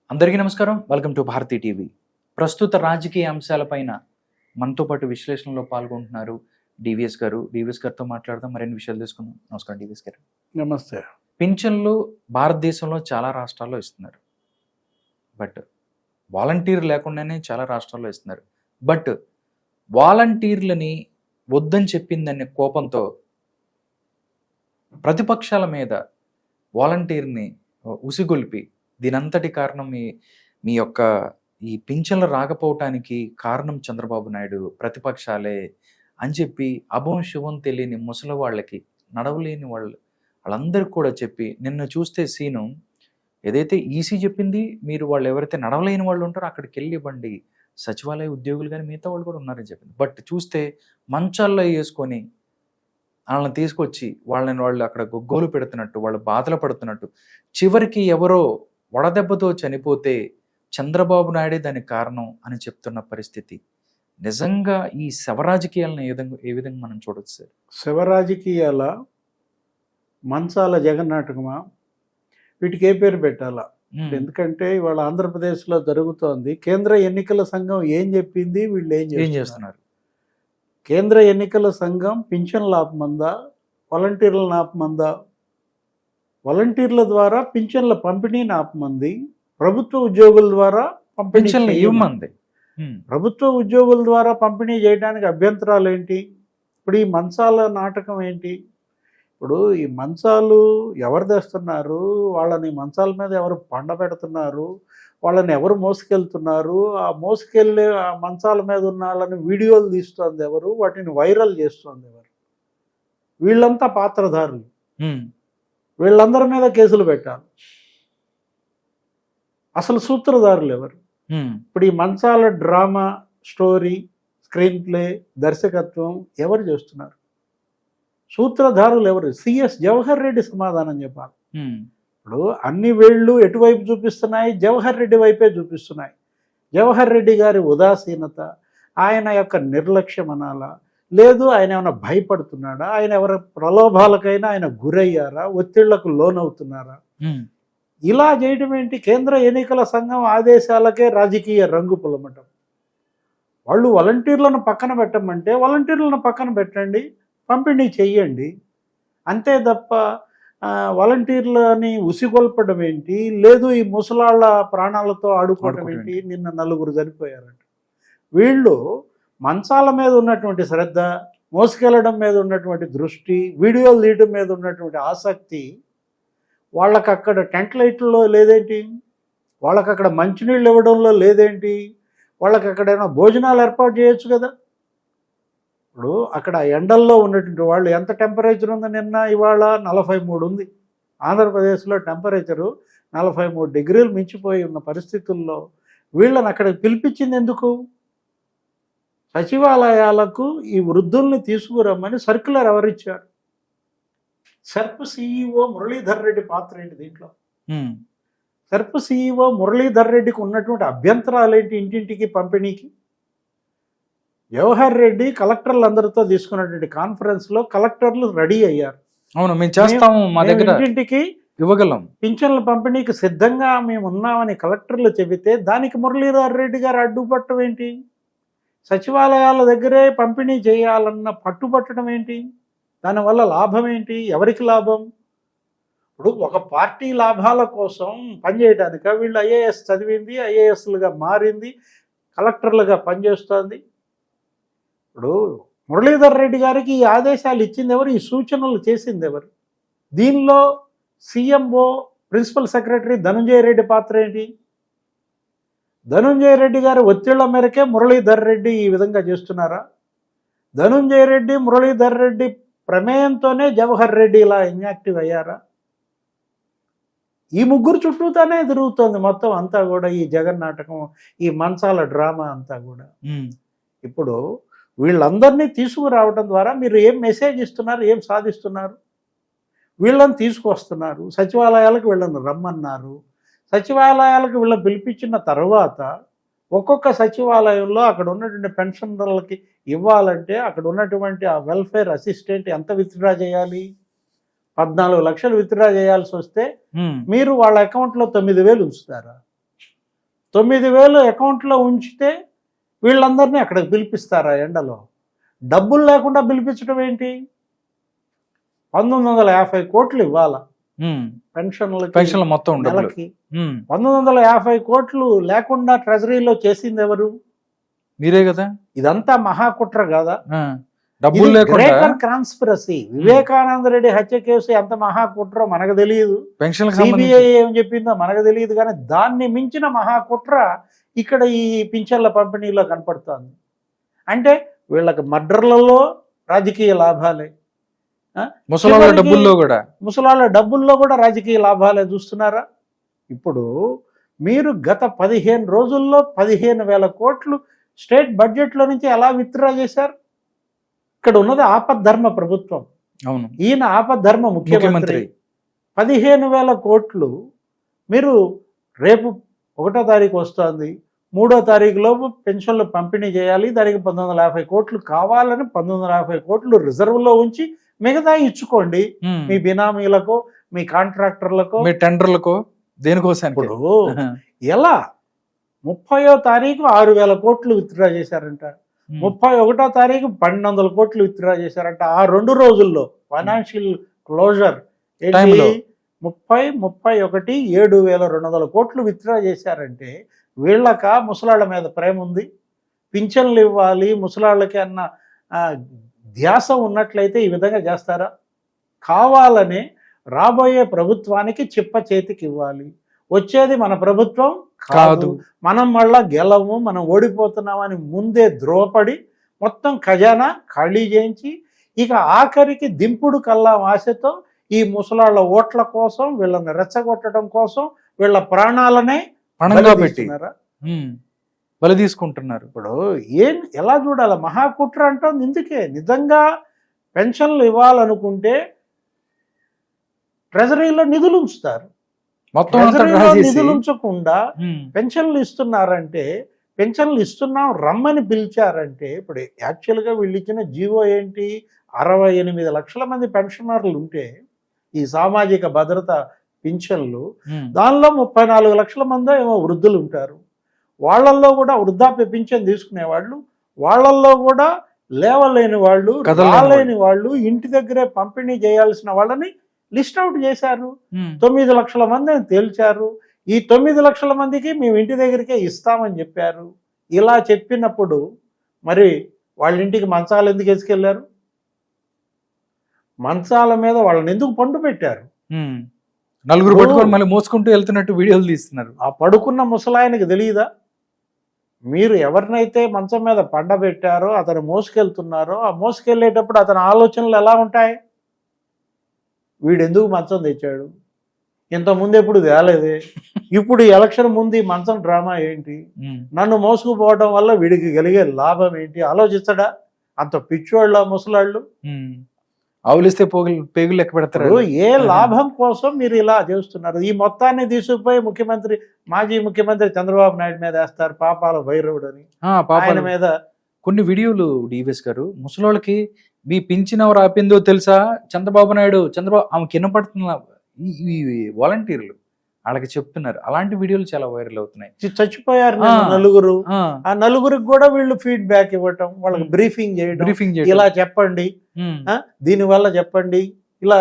అందరికీ నమస్కారం. Welcome to Bharati TV. ప్రస్తుత రాజకీయ అంశాలపైన మనతో పాటు విశ్లేషణలో పాల్గొంటున్నారు డివిఎస్ గారు. డివిఎస్ గారితో మాట్లాడదాం, మరిన్ని విషయాలు తీసుకుందాం. నమస్కారం డివిఎస్ గారు. నమస్తే. పింఛన్లు భారతదేశంలో చాలా రాష్ట్రాల్లో ఇస్తున్నారు, బట్ వాలంటీర్ లేకుండానే చాలా రాష్ట్రాల్లో ఇస్తున్నారు. బట్ వాలంటీర్లని వద్దని చెప్పిందనే కోపంతో ప్రతిపక్షాల మీద వాలంటీర్ని ఉసిగొల్పి దీనంతటి కారణం మీ యొక్క ఈ పింఛన్లు రాకపోవటానికి కారణం చంద్రబాబు నాయుడు, ప్రతిపక్షాలే అని చెప్పి అభం శుభం తెలియని ముసలి వాళ్ళకి, నడవలేని వాళ్ళందరికీ కూడా చెప్పి, నిన్న చూస్తే సీను ఏదైతే ఈసీ చెప్పింది, మీరు వాళ్ళు ఎవరైతే నడవలేని వాళ్ళు ఉంటారో అక్కడికి వెళ్ళి ఇవ్వండి, సచివాలయ ఉద్యోగులు కానీ మిగతా వాళ్ళు కూడా ఉన్నారని చెప్పింది. బట్ చూస్తే మంచాల్లో వేసుకొని వాళ్ళని తీసుకొచ్చి వాళ్ళు అక్కడ గొగ్గోలు పెడుతున్నట్టు, వాళ్ళు బాధలు పడుతున్నట్టు, చివరికి ఎవరో వడదెబ్బతో చనిపోతే చంద్రబాబు నాయుడే దానికి కారణం అని చెప్తున్న పరిస్థితి. నిజంగా ఈ శవరాజకీయాలను ఏ విధంగా మనం చూడొచ్చు సార్? శవరాజకీయాల, మంచాల జగన్నాటకమా, వీటికి ఏ పేరు పెట్టాలా? ఎందుకంటే ఇవాళ ఆంధ్రప్రదేశ్లో జరుగుతోంది. కేంద్ర ఎన్నికల సంఘం ఏం చెప్పింది, వీళ్ళు ఏం చేస్తున్నారు? కేంద్ర ఎన్నికల సంఘం పింఛన్లు ఆపమందా, వాలంటీర్లను ఆపమందా? వాలంటీర్ల ద్వారా పింఛన్ల పంపిణీని ఆపమంది, ప్రభుత్వ ఉద్యోగుల ద్వారా పంపిణీ ఇవ్వమంది. ప్రభుత్వ ఉద్యోగుల ద్వారా పంపిణీ చేయడానికి అభ్యంతరాలు ఏంటి? ఇప్పుడు ఈ మంచాల నాటకం ఏంటి? ఇప్పుడు ఈ మంచాలు ఎవరు తెస్తున్నారు, వాళ్ళని మంచాల మీద ఎవరు పండబెడుతున్నారు, వాళ్ళని ఎవరు మోసుకెళ్తున్నారు, ఆ మోసుకెళ్ళే ఆ మంచాల మీద ఉన్న వాళ్ళని వీడియోలు తీస్తుంది ఎవరు, వాటిని వైరల్ చేస్తుంది ఎవరు? వీళ్ళంతా పాత్రధారులు. వీళ్ళందరి మీద కేసులు పెట్టాలి. అసలు సూత్రధారులు ఎవరు? ఇప్పుడు ఈ మంచాల డ్రామా, స్టోరీ, స్క్రీన్ ప్లే, దర్శకత్వం ఎవరు చేస్తున్నారు? సూత్రధారులు ఎవరు? సిఎస్ జవహర్ రెడ్డి సమాధానం చెప్పాలి. ఇప్పుడు అన్ని వేళ్ళు ఎటువైపు చూపిస్తున్నాయి? జవహర్ రెడ్డి వైపే చూపిస్తున్నాయి. జవహర్ రెడ్డి గారి ఉదాసీనత, ఆయన యొక్క నిర్లక్ష్యం అనాలా, లేదు ఆయన ఏమైనా భయపడుతున్నాడా, ఆయన ఎవరి ప్రలోభాలకైనా ఆయన గురయ్యారా, ఒత్తిళ్లకు లోనవుతున్నారా? ఇలా చేయడం ఏంటి? కేంద్ర ఎన్నికల సంఘం ఆదేశాలకే రాజకీయ రంగు పులమటం. వాళ్ళు వాలంటీర్లను పక్కన పెట్టమంటే వాలంటీర్లను పక్కన పెట్టండి, పంపిణీ చెయ్యండి, అంతే తప్ప వాలంటీర్లని ఉసిగొల్పడం ఏంటి? లేదు ఈ ముసలాళ్ళ ప్రాణాలతో ఆడుకోవడం ఏంటి? నిన్న 4 చనిపోయారంట. వీళ్ళు మంచాల మీద ఉన్నటువంటి శ్రద్ధ, మోసుకెళ్ళడం మీద ఉన్నటువంటి దృష్టి, వీడియోలు తీయడం మీద ఉన్నటువంటి ఆసక్తి వాళ్ళకి అక్కడ టెంట్ లైట్లలో లేదేంటి? వాళ్ళకి అక్కడ మంచినీళ్ళు ఇవ్వడంలో లేదేంటి? వాళ్ళకి అక్కడ ఏమైనా భోజనాలు ఏర్పాటు చేయొచ్చు కదా. ఇప్పుడు అక్కడ ఎండల్లో ఉన్నటువంటి వాళ్ళు ఎంత టెంపరేచర్ ఉంది? నిన్న ఇవాళ 43 ఉంది. ఆంధ్రప్రదేశ్లో టెంపరేచరు 43 డిగ్రీలు మించిపోయి ఉన్న పరిస్థితుల్లో వీళ్ళని అక్కడికి పిలిపించింది ఎందుకు? సచివాలయాలకు ఈ వృద్ధుల్ని తీసుకురమ్మని సర్క్యులర్ ఎవరిచ్చారు? సెర్ప్ సిఇఓ మురళీధర్ రెడ్డి పాత్ర ఏంటి దీంట్లో? సెర్ప్ సిఇఓ మురళీధర్ రెడ్డికి ఉన్నటువంటి అభ్యంతరాలు ఏంటి ఇంటింటికి పంపిణీకి? జవహర్ రెడ్డి కలెక్టర్లందరితో తీసుకున్నటువంటి కాన్ఫరెన్స్లో కలెక్టర్లు రెడీ అయ్యారు. అవును, మేము చేస్తాము, మా దగ్గర ఇంటింటికి ఇవ్వగలం, పింఛన్ల పంపిణీకి సిద్ధంగా మేము ఉన్నామని కలెక్టర్లు చెబితే దానికి మురళీధర్ రెడ్డి గారు అడ్డుపట్టడం ఏంటి? సచివాలయాల దగ్గరే పంపిణీ చేయాలన్న పట్టుబట్టడం ఏంటి? దానివల్ల లాభం ఏంటి? ఎవరికి లాభం? ఇప్పుడు ఒక పార్టీ లాభాల కోసం పనిచేయడానిక వీళ్ళు ఐఏఎస్ చదివింది, ఐఏఎస్లుగా మారింది, కలెక్టర్లుగా పనిచేస్తోంది. ఇప్పుడు మురళీధర్ రెడ్డి గారికి ఈ ఆదేశాలు ఇచ్చింది ఎవరు? ఈ సూచనలు చేసింది ఎవరు? దీనిలో CMO, principal secretary Dhananjaya Reddy పాత్ర ఏంటి? ధనంజయ రెడ్డి గారి ఒత్తిళ్ల మేరకే మురళీధర్ రెడ్డి ఈ విధంగా చేస్తున్నారా? ధనంజయ రెడ్డి, మురళీధర్ రెడ్డి ప్రమేయంతోనే జవహర్ రెడ్డి ఇలా ఇన్యాక్టివ్ అయ్యారా? ఈ ముగ్గురు చుట్టూతానే తిరుగుతోంది మొత్తం అంతా కూడా ఈ జగన్నాటకం, ఈ మంచాల డ్రామా అంతా కూడా. ఇప్పుడు వీళ్ళందరినీ తీసుకురావడం ద్వారా మీరు ఏం మెసేజ్ ఇస్తున్నారు, ఏం సాధిస్తున్నారు? వీళ్ళని తీసుకొస్తున్నారు, సచివాలయాలకు వీళ్ళని రమ్మన్నారు, సచివాలయాలకు వీళ్ళని పిలిపించిన తర్వాత ఒక్కొక్క సచివాలయంలో అక్కడ ఉన్నటువంటి పెన్షనర్లకి ఇవ్వాలంటే అక్కడ ఉన్నటువంటి ఆ వెల్ఫేర్ అసిస్టెంట్ ఎంత విత్డ్రా చేయాలి? 14 లక్షలు విత్డ్రా చేయాల్సి వస్తే మీరు వాళ్ళ అకౌంట్లో 9,000 ఉంచుతారా? 9,000 అకౌంట్లో ఉంచితే వీళ్ళందరినీ అక్కడికి పిలిపిస్తారా ఎండలో? డబ్బులు లేకుండా పిలిపించడం ఏంటి? 1950 కోట్లు ఇవ్వాలా పెన్షన్ల మొత్తం నెలకి. 1950 కోట్లు లేకుండా ట్రెజరీలో చేసింది ఎవరు? మీరే కదా. ఇదంతా మహాకుట్ర కదా. డబ్బులు లేకుండా కాన్స్పిరసీ. వివేకానంద రెడ్డి హత్య కేసు ఎంత మహాకుట్రో మనకు తెలియదు, పెన్షన్ సిబిఐ ఏం చెప్పిందో మనకు తెలియదు, కానీ దాన్ని మించిన మహాకుట్ర ఇక్కడ ఈ పింఛన్ల పంపిణీలో కనపడుతోంది. అంటే వీళ్ళకి మర్డర్లలో రాజకీయ లాభాలే, ముసలాళ్ళ డబ్బుల్లో కూడా రాజకీయ లాభాలే చూస్తున్నారా? ఇప్పుడు మీరు గత 15 రోజుల్లో 15,000 కోట్లు స్టేట్ బడ్జెట్లో నుంచి ఎలా విత్డ్రా చేశారు? ఇక్కడ ఉన్నది ఆపద్ధర్మ ప్రభుత్వం. అవును, ఈయన ఆపద్ధర్మ ముఖ్యమంత్రి. 15,000 కోట్లు మీరు రేపు 1వ తారీఖు వస్తుంది, 3వ తారీఖులోపు పెన్షన్లు పంపిణీ చేయాలి. దానికి 1950 కోట్లు కావాలని 1950 కోట్లు రిజర్వ్లో ఉంచి మిగతా ఇచ్చుకోండి మీ బినామీలకు, మీ కాంట్రాక్టర్లకు, మీ టెండర్లకు, దేనికోసం. ఇప్పుడు ఎలా 30వ తారీఖు 6,000 కోట్లు విత్డ్రా చేశారంట, 31వ తారీఖు 1,200 కోట్లు విత్డ్రా చేశారంట. ఆ 2 రోజుల్లో ఫైనాన్షియల్ క్లోజర్ 30, 31 7,200 కోట్లు విత్డ్రా చేశారంటే వీళ్ళక ముసలాళ్ళ మీద ప్రేమ ఉంది? పింఛన్లు ఇవ్వాలి ముసలాళ్ళకి అన్న ధ్యాస ఉన్నట్లయితే ఈ విధంగా చేస్తారా? కావాలనే రాబోయే ప్రభుత్వానికి చిప్ప చేతికి ఇవ్వాలి. వచ్చేది మన ప్రభుత్వం కాదు, మనం మళ్ళా గెలము, మనం ఓడిపోతున్నామని ముందే ధ్రువపడి మొత్తం ఖజానా ఖాళీ చేయించి ఇక ఆఖరికి దింపుడు కల్లా ఆశతో ఈ ముసలాళ్ళ ఓట్ల కోసం, వీళ్ళని రెచ్చగొట్టడం కోసం వీళ్ళ ప్రాణాలనే పెట్టినారా, బలి తీసుకుంటున్నారు. ఇప్పుడు ఎలా చూడాలి? మహాకుట్ర అంటుంది ఇందుకే. నిజంగా పెన్షన్లు ఇవ్వాలనుకుంటే ట్రెజరీలో నిధులు ఉంచుతారు, నిధులు ఉంచకుండా పెన్షన్లు ఇస్తున్నారంటే, పెన్షన్లు ఇస్తున్నాం రమ్మని పిలిచారంటే, ఇప్పుడు యాక్చువల్గా వీళ్ళు ఇచ్చిన జీవో ఏంటి? 68 లక్షల మంది పెన్షనర్లు ఉంటే ఈ సామాజిక భద్రత పింఛన్లు, దానిలో 34 లక్షల మంది ఏమో వృద్ధులు ఉంటారు. వాళ్ళల్లో కూడా వృద్ధాప్య పింఛన్ తీసుకునేవాళ్ళు, వాళ్ళల్లో కూడా లేవలేని వాళ్ళు, రాలేని వాళ్ళు, ఇంటి దగ్గరే పంపిణీ చేయాల్సిన వాళ్ళని లిస్ట్ అవుట్ చేశారు. 9 లక్షల మందిని తేల్చారు. ఈ 9 లక్షల మందికి మేము ఇంటి దగ్గరికే ఇస్తామని చెప్పారు. ఇలా చెప్పినప్పుడు మరి వాళ్ళ ఇంటికి మంచాలు ఎందుకు వేసుకెళ్లారు? మంచాల మీద వాళ్ళని ఎందుకు పండు పెట్టారు? నలుగురు పట్టుకొని మళ్ళీ మోసుకుంటూ వెళ్తున్నట్టు వీడియోలు తీస్తున్నారు. ఆ పడుకున్న ముసలాయనకి తెలియదా? మీరు ఎవరినైతే మంచం మీద పండబెట్టారో, అతను మోసుకెళ్తున్నారో, ఆ మోసుకెళ్ళేటప్పుడు అతని ఆలోచనలు ఎలా ఉంటాయి? వీడెందుకు మంచం తెచ్చాడు? ఇంతకుముందు ఎప్పుడు తేలేదే, ఇప్పుడు ఎలక్షన్ ముందు మంచం డ్రామా ఏంటి? నన్ను మోసుకుపోవడం వల్ల వీడికి కలిగే లాభం ఏంటి ఆలోచించడా? అంత పిచ్చోళ్ళ ముసలాళ్ళు ఆవులిస్తే పేగులు లెక్క పెడతారు. ఏ లాభం కోసం మీరు ఇలా చేస్తున్నారు? ఈ మొత్తాన్ని తీసుకుపోయి మాజీ ముఖ్యమంత్రి చంద్రబాబు నాయుడు మీద వేస్తారు, పాపాల భైరవుడు అని. ఆయన మీద కొన్ని వీడియోలు డివిఎస్ గారు, ముసలోళ్ళకి మీ పింఛన్ ఎవరు ఆపిందో తెలుసా? చంద్రబాబు ఆమె కింద పడుతున్న ఈ వాలంటీర్లు వాళ్ళకి చెప్తున్నారు. అలాంటి వీడియోలు చాలా వైరల్ అవుతున్నాయి. చచ్చిపోయారు నలుగురు, ఆ నలుగురికి కూడా వీళ్ళు ఫీడ్బ్యాక్ ఇవ్వటం, వాళ్ళకి బ్రీఫింగ్ చేయడం, ఇలా చెప్పండి, దీనివల్ల చెప్పండి, ఇలా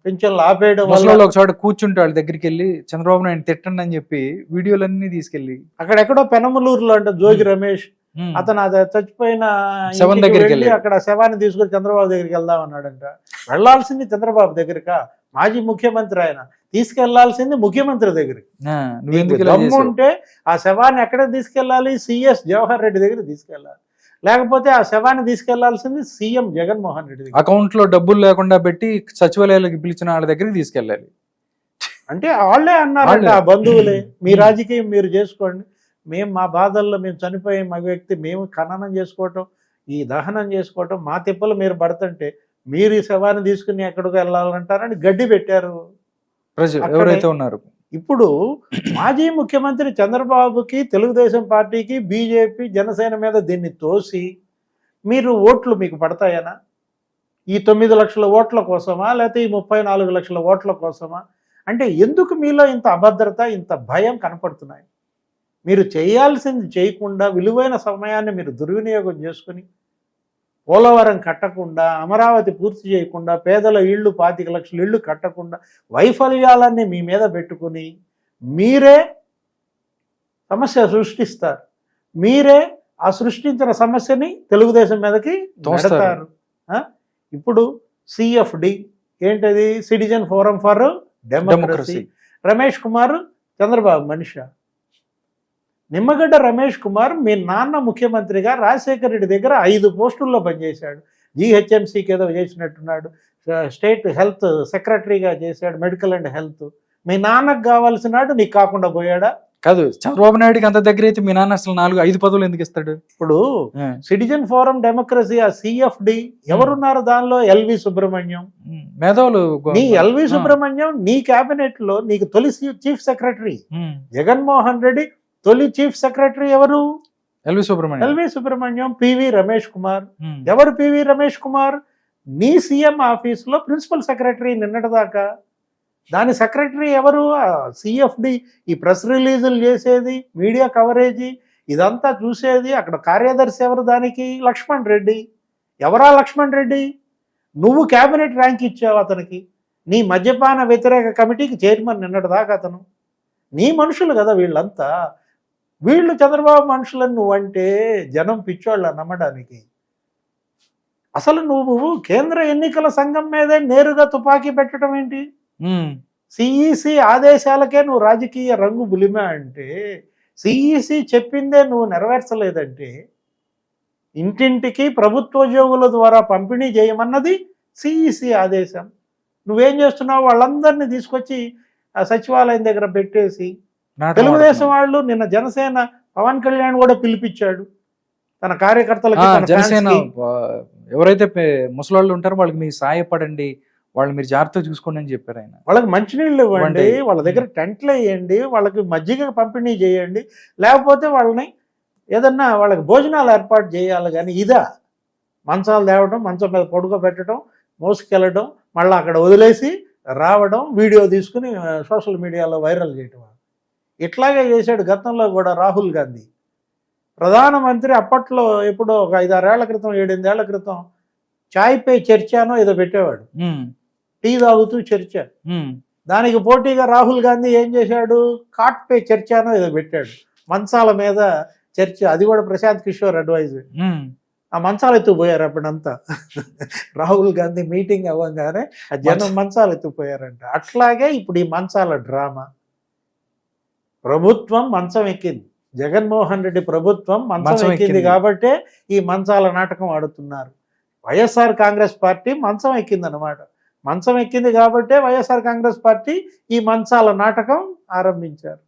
పెన్షన్లు ఆపేయడం వల్ల. ఒక చోట కూర్చుంటే వాళ్ళ దగ్గరికి వెళ్ళి చంద్రబాబు నాయుడు తిట్టండి అని చెప్పి వీడియోలన్నీ తీసుకెళ్ళి, అక్కడెక్కడో పెనమలూరులో అంటే జోగి రమేష్ అతను చచ్చిపోయిన దగ్గరికి అక్కడ శవాన్ని తీసుకొని చంద్రబాబు దగ్గరికి వెళ్దాం అన్నాడంట. వెళ్లాల్సింది చంద్రబాబు దగ్గరకా? మాజీ ముఖ్యమంత్రి ఆయన, తీసుకెళ్లాల్సింది ముఖ్యమంత్రి దగ్గరికి. దమ్ము ఉంటే ఆ శవాన్ని ఎక్కడ తీసుకెళ్ళాలి? సిఎస్ జవహర్ రెడ్డి దగ్గర తీసుకెళ్ళాలి. లేకపోతే ఆ శవాన్ని తీసుకెళ్లాల్సింది సీఎం జగన్మోహన్ రెడ్డి దగ్గర. అకౌంట్ లో డబ్బులు లేకుండా పెట్టి సచివాలయాలకు పిలిచిన వాళ్ళ దగ్గరికి తీసుకెళ్ళాలి. అంటే వాళ్ళే అన్నారంట, ఆ బంధువులే, మీ రాజకీయం మీరు చేసుకోండి, మేము మా బాధల్లో మేము చనిపోయే మా వ్యక్తి మేము ఖననం చేసుకోవటం, ఈ దహనం చేసుకోవటం, మా తిప్పలు మీరు పడుతుంటే మీరు ఈ శవాన్ని తీసుకుని ఎక్కడికి వెళ్ళాలంటారని గడ్డి పెట్టారు ప్రజలు ఎవరైతే ఉన్నారు. ఇప్పుడు మాజీ ముఖ్యమంత్రి చంద్రబాబుకి, తెలుగుదేశం పార్టీకి, బీజేపీ, జనసేన మీద దీన్ని తోసి మీరు ఓట్లు మీకు పడతాయనా? ఈ 9 లక్షల ఓట్ల కోసమా, లేకపోతే ఈ 34 లక్షల ఓట్ల కోసమా? అంటే ఎందుకు మీలో ఇంత అభద్రత, ఇంత భయం కనపడుతున్నాయి? మీరు చేయాల్సింది చేయకుండా విలువైన సమయాన్ని మీరు దుర్వినియోగం చేసుకుని పోలవరం కట్టకుండా, అమరావతి పూర్తి చేయకుండా, పేదల ఇళ్ళు 25 లక్షల ఇళ్ళు కట్టకుండా వైఫల్యాలన్నీ మీ మీద పెట్టుకుని మీరే సమస్య సృష్టిస్తారు. మీరే ఆ సృష్టించిన సమస్యని తెలుగుదేశం మీదకి తోస్తారు. ఇప్పుడు సిఎఫ్డి ఏంటది? Citizen forum for democracy. Ramesh Kumar Chandrababu మనిషి. నిమ్మగడ్డ రమేష్ కుమార్ మీ నాన్న ముఖ్యమంత్రిగా రాజశేఖర రెడ్డి దగ్గర 5 పోస్టుల్లో పనిచేశాడు. జిహెచ్ఎంసీకి ఏదో చేసినట్టున్నాడు, స్టేట్ హెల్త్ సెక్రటరీగా చేశాడు, మెడికల్ అండ్ హెల్త్. మీ నాన్నకు కావాల్సినాడు నీకు కాకుండా పోయాడా? కాదు, చంద్రబాబు నాయుడుకి అంత దగ్గర అయితే మీ నాన్న అసలు 4-5 పదవులు ఎందుకు ఇస్తాడు? ఇప్పుడు సిటిజన్ ఫోరం డెమోక్రసీ ఆ సిఎఫ్డి ఎవరున్నారు దానిలో? ఎల్వి సుబ్రహ్మణ్యం. మేధావులు. నీ ఎల్వి సుబ్రహ్మణ్యం నీ క్యాబినెట్ లో నీకు తొలి చీఫ్ సెక్రటరీ. జగన్మోహన్ రెడ్డి తొలి చీఫ్ సెక్రటరీ ఎవరు? ఎల్వి సుబ్రహ్మణ్యం. పివి రమేష్ కుమార్. ఎవరు పివి రమేష్ కుమార్? నీ సీఎం ఆఫీస్ లో ప్రిన్సిపల్ సెక్రటరీ నిన్నటిదాకా. దాని సెక్రటరీ ఎవరు? సిఎఫ్డి. ఈ ప్రెస్ రిలీజులు చేసేది, మీడియా కవరేజీ ఇదంతా చూసేది అక్కడ కార్యదర్శి ఎవరు దానికి? లక్ష్మణ్ రెడ్డి. ఎవరా లక్ష్మణ్ రెడ్డి? నువ్వు క్యాబినెట్ ర్యాంక్ ఇచ్చావు అతనికి. నీ మద్యపాన వ్యతిరేక కమిటీకి చైర్మన్ నిన్నటిదాకా అతను. నీ మనుషులు కదా వీళ్ళంతా. వీళ్ళు చంద్రబాబు మనుషులను నువ్వంటే జనం పిచ్చోళ్ళ నమ్మడానికి. అసలు నువ్వు కేంద్ర ఎన్నికల సంఘం మీదే నేరుగా తుపాకీ పెట్టడం ఏంటి? సిఈసి ఆదేశాలకే నువ్వు రాజకీయ రంగు బులిమా అంటే, సిఈసి చెప్పిందే నువ్వు నెరవేర్చలేదంటే, ఇంటింటికి ప్రభుత్వోద్యోగుల ద్వారా పంపిణీ చేయమన్నది సిఈసి ఆదేశం. నువ్వేం చేస్తున్నావు? వాళ్ళందరినీ తీసుకొచ్చి ఆ సచివాలయం దగ్గర పెట్టేసి, తెలుగుదేశం వాళ్ళు నిన్న జనసేన పవన్ కళ్యాణ్ కూడా పిలిపించాడు తన కార్యకర్తలకి. జనసేన ఎవరైతే ముసలాళ్ళు ఉంటారో వాళ్ళకి మీరు సాయపడండి, వాళ్ళు మీరు జాగ్రత్తగా చూసుకోండి అని చెప్పారు ఆయన. వాళ్ళకి మంచినీళ్ళు ఇవ్వండి, వాళ్ళ దగ్గర టెంట్లు వేయండి, వాళ్ళకి మజ్జిగ పంపిణీ చేయండి, లేకపోతే వాళ్ళని ఏదన్నా వాళ్ళకి భోజనాలు ఏర్పాటు చేయాలి. కానీ ఇదా మంచాలు తేవడం, మంచం మీద పడుకోబెట్టడం, మోసుకెళ్ళడం, మళ్ళీ అక్కడ వదిలేసి రావడం, వీడియో తీసుకుని సోషల్ మీడియాలో వైరల్ చేయటం. ఇట్లాగే చేశాడు గతంలో కూడా రాహుల్ గాంధీ. ప్రధానమంత్రి అప్పట్లో ఎప్పుడో ఒక 5-6 ఏళ్ల క్రితం, 7-8 ఏళ్ల క్రితం చాయ్ పే చర్చానో ఏదో పెట్టేవాడు, టీ తాగుతూ చర్చ. దానికి పోటీగా రాహుల్ గాంధీ ఏం చేశాడు? కాట్ పే చర్చానో ఏదో పెట్టాడు, మంచాల మీద చర్చ. అది కూడా ప్రశాంత్ కిషోర్ అడ్వైజర్. ఆ మంచాలు ఎత్తుకుపోయారు అప్పుడంతా. రాహుల్ గాంధీ మీటింగ్ అవ్వగానే ఆ జనం మంచాలు ఎత్తుకుపోయారంట. అట్లాగే ఇప్పుడు ఈ మంచాల డ్రామా. ప్రభుత్వం మంచం ఎక్కింది, జగన్మోహన్ రెడ్డి ప్రభుత్వం మంచం ఎక్కింది కాబట్టే ఈ మంచాల నాటకం ఆడుతున్నారు. వైఎస్ఆర్ కాంగ్రెస్ పార్టీ మంచం ఎక్కిందనమాట. మంచం ఎక్కింది కాబట్టే వైఎస్ఆర్ కాంగ్రెస్ పార్టీ ఈ మంచాల నాటకం ఆరంభించారు.